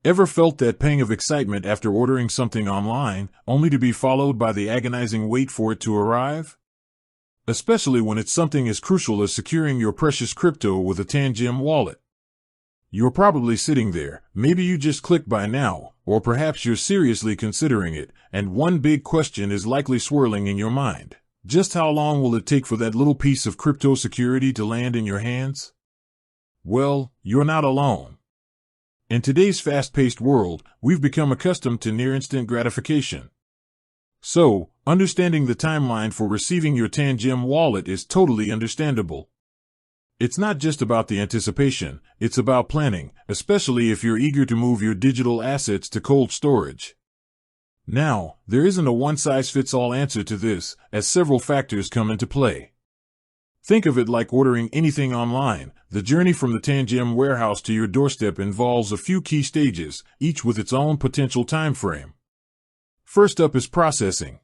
Ever felt that pang of excitement after ordering something online, only to be followed by the agonizing wait for it to arrive? Especially when it's something as crucial as securing your precious crypto with a Tangem wallet. You're probably sitting there, maybe you just clicked by now, or perhaps you're seriously considering it, and one big question is likely swirling in your mind. Just how long will it take for that little piece of crypto security to land in your hands? Well, you're not alone. In today's fast-paced world, we've become accustomed to near-instant gratification. So, understanding the timeline for receiving your Tangem wallet is totally understandable. It's not just about the anticipation, it's about planning, especially if you're eager to move your digital assets to cold storage. Now, there isn't a one-size-fits-all answer to this, as several factors come into play. Think of it like ordering anything online. The journey from the Tangem warehouse to your doorstep involves a few key stages, each with its own potential time frame. First up is processing.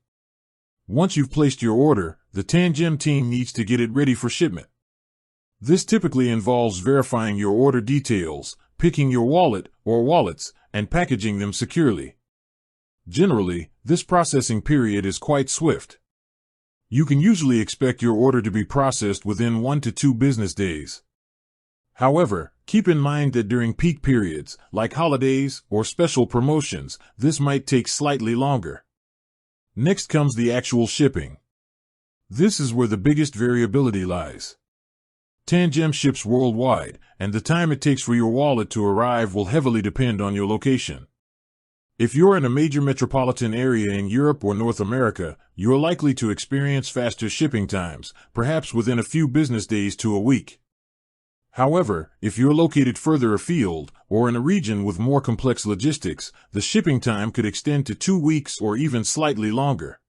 Once you've placed your order, the Tangem team needs to get it ready for shipment. This typically involves verifying your order details, picking your wallet or wallets, and packaging them securely. Generally, this processing period is quite swift. You can usually expect your order to be processed within 1 to 2 business days. However, keep in mind that during peak periods, like holidays or special promotions, this might take slightly longer. Next comes the actual shipping. This is where the biggest variability lies. Tangem ships worldwide, and the time it takes for your wallet to arrive will heavily depend on your location. If you're in a major metropolitan area in Europe or North America, you're likely to experience faster shipping times, perhaps within a few business days to a week. However, if you're located further afield, or in a region with more complex logistics, the shipping time could extend to 2 weeks or even slightly longer.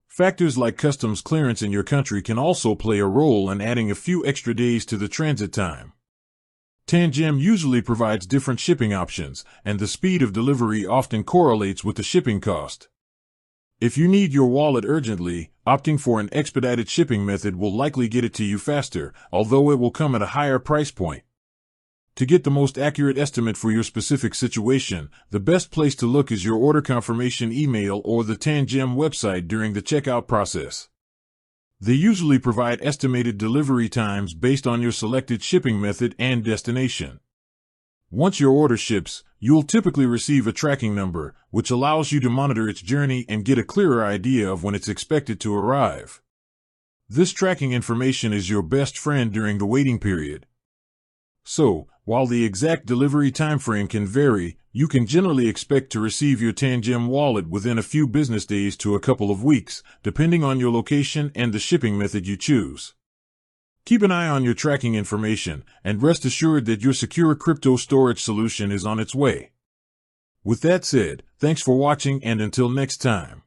Factors like customs clearance in your country can also play a role in adding a few extra days to the transit time. Tangem usually provides different shipping options, and the speed of delivery often correlates with the shipping cost. If you need your wallet urgently, opting for an expedited shipping method will likely get it to you faster, although it will come at a higher price point. To get the most accurate estimate for your specific situation, the best place to look is your order confirmation email or the Tangem website during the checkout process. They usually provide estimated delivery times based on your selected shipping method and destination. Once your order ships, you'll typically receive a tracking number, which allows you to monitor its journey and get a clearer idea of when it's expected to arrive. This tracking information is your best friend during the waiting period. So, while the exact delivery timeframe can vary, you can generally expect to receive your Tangem wallet within a few business days to a couple of weeks, depending on your location and the shipping method you choose. Keep an eye on your tracking information, and rest assured that your secure crypto storage solution is on its way. With that said, thanks for watching, and until next time.